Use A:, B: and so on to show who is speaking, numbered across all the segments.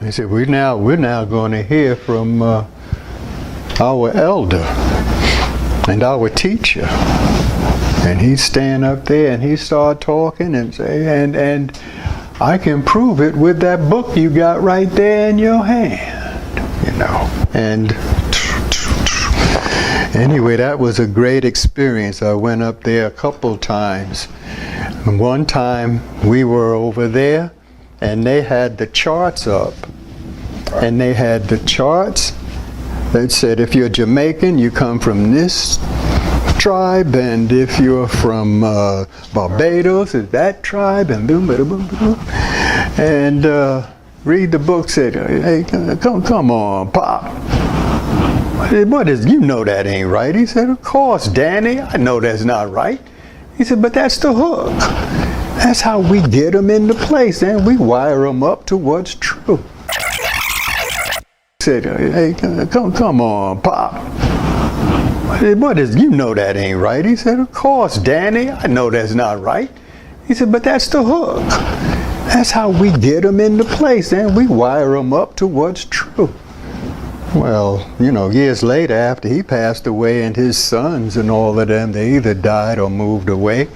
A: He said, we're now going to hear from our elder and our teacher. And he stand up there and he start talking and say, and I can prove it with that book you got right there in your hand, you know. And anyway, that was a great experience. I went up there a couple times. And one time we were over there and they had the charts up. And they had the charts that said if you're Jamaican, you come from this tribe, and if you're from Barbados, it's that tribe, and boom, boom, boom, boom. And read the book, said, hey, come on, Pop. What is, you know that ain't right. He said, of course, Danny, I know that's not right. He said, but that's the hook. That's how we get them into place, and we wire them up to what's true. Said, hey, come on, Pop. What is, you know that ain't right. He said, of course, Danny, I know that's not right. He said, but that's the hook. That's how we get them into place, and we wire them up to what's true. Well, you know, years later, after he passed away, and his sons and all of them, they either died or moved away,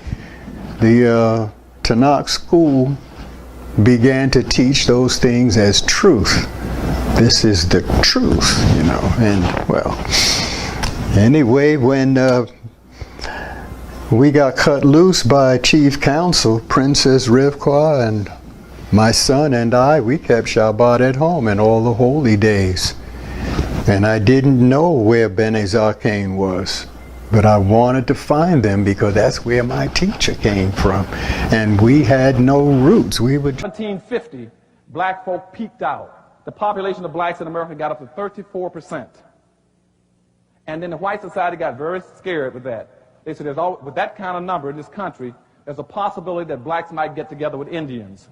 A: the Tanakh school began to teach those things as truth. This is the truth, you know. And well, anyway, when we got cut loose by Chief Counsel, Princess Rivka, and my son and I, we kept Shabbat at home and all the holy days. And I didn't know where Bene Zarkain was, but I wanted to find them because that's where my teacher came from. And we had no roots. We would.
B: 1750, black folk peaked out. The population of blacks in America got up to 34%. And then the white society got very scared with that. They said, with that kind of number in this country, there's a possibility that blacks might get together with Indians.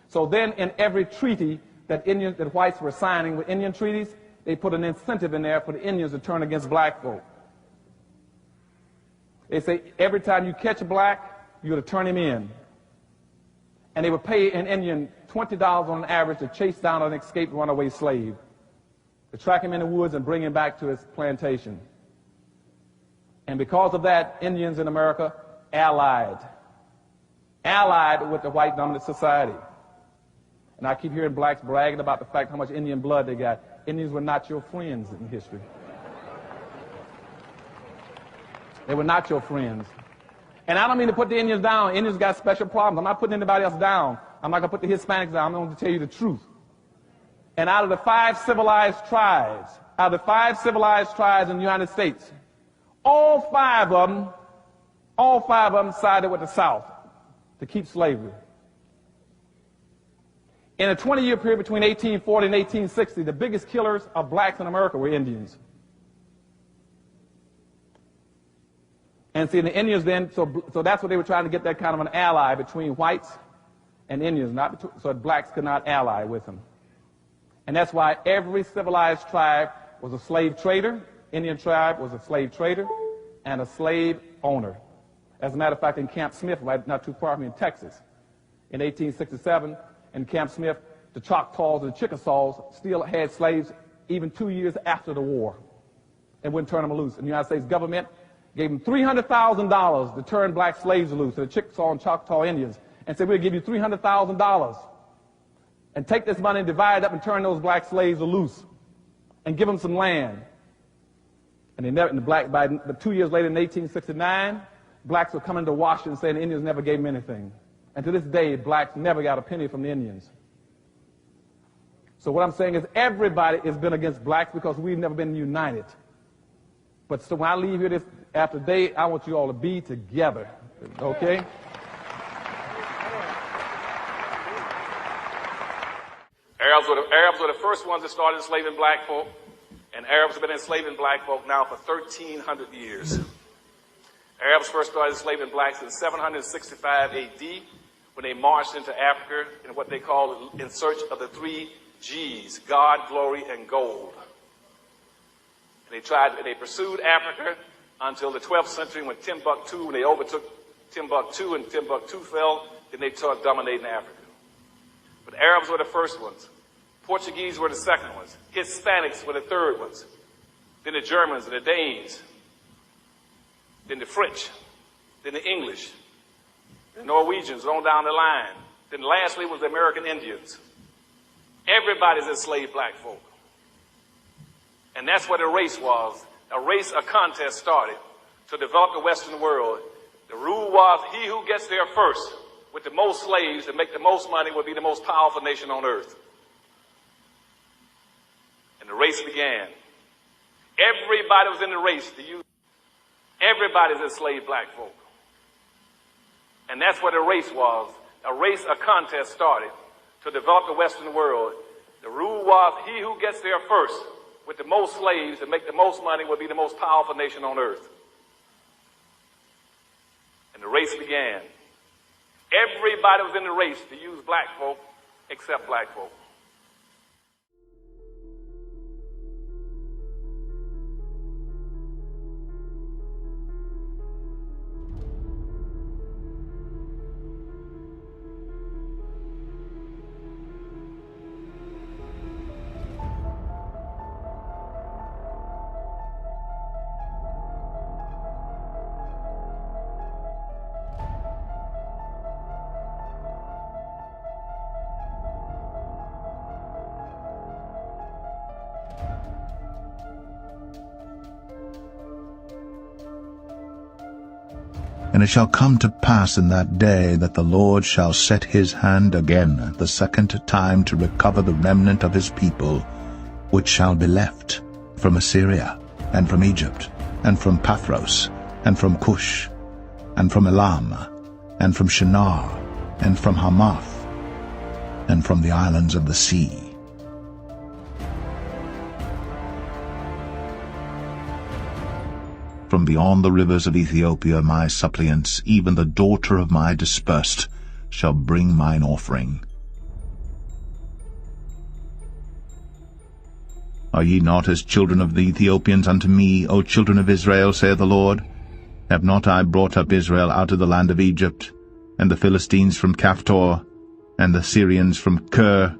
B: So then in every treaty that whites were signing with Indian treaties, they put an incentive in there for the Indians to turn against black folk. They say every time you catch a black, you're going to turn him in. And they would pay an Indian $20 on average to chase down an escaped runaway slave, to track him in the woods and bring him back to his plantation. And because of that, Indians in America allied with the white dominant society. And I keep hearing blacks bragging about the fact how much Indian blood they got. Indians were not your friends in history. They were not your friends. And I don't mean to put the Indians down. Indians got special problems. I'm not putting anybody else down. I'm not going to put the Hispanics down. I'm going to tell you the truth. And out of the five civilized tribes in the United States, all five of them sided with the South to keep slavery. In a 20-year period between 1840 and 1860, the biggest killers of blacks in America were Indians. And see, the Indians then, so that's what they were trying to get, that kind of an ally between whites and Indians, so that blacks could not ally with them. And that's why every civilized tribe was a slave trader. Indian tribe was a slave trader and a slave owner. As a matter of fact, in Camp Smith, right not too far from me in Texas, in 1867, in Camp Smith, the Choctaws and the Chickasaws still had slaves even 2 years after the war and wouldn't turn them loose. And the United States government gave them $300,000 to turn black slaves loose to the Chickasaw and Choctaw Indians and said, we'll give you $300,000 and take this money and divide it up and turn those black slaves loose and give them some land. And they never, by 2 years later in 1869, blacks were coming to Washington saying the Indians never gave them anything. And to this day, blacks never got a penny from the Indians. So what I'm saying is everybody has been against blacks because we've never been united. But so when I leave here after today, I want you all to be together, okay?
C: Arabs were the first ones that started enslaving black folk, and Arabs have been enslaving black folk now for 1,300 years. Arabs first started enslaving blacks in 765 A.D. when they marched into Africa in what they call in search of the 3 G's, God, glory, and gold. And they pursued Africa until the 12th century when they overtook Timbuktu and Timbuktu fell, then they started dominating Africa. But Arabs were the first ones. Portuguese were the second ones. Hispanics were the third ones. Then the Germans and the Danes. Then the French. Then the English. The Norwegians on down the line. Then lastly was the American Indians. Everybody's enslaved black folk. And that's what a race was. A contest started to develop the Western world. The rule was he who gets there first with the most slaves and make the most money will be the most powerful nation on earth. And the race began. Everybody was in the race to use. Everybody's enslaved black folk. And that's what a race was. A contest started to develop the Western world. The rule was he who gets there first with the most slaves and make the most money will be the most powerful nation on earth. And the race began. Everybody was in the race to use black folk except black folk.
D: And it shall come to pass in that day that the Lord shall set his hand again the second time to recover the remnant of his people, which shall be left from Assyria, and from Egypt, and from Pathros, and from Cush, and from Elam, and from Shinar, and from Hamath, and from the islands of the sea. From beyond the rivers of Ethiopia my suppliants, even the daughter of my dispersed, shall bring mine offering. Are ye not as children of the Ethiopians unto me, O children of Israel, saith the Lord? Have not I brought up Israel out of the land of Egypt, and the Philistines from Caphtor, and the Syrians from Ker,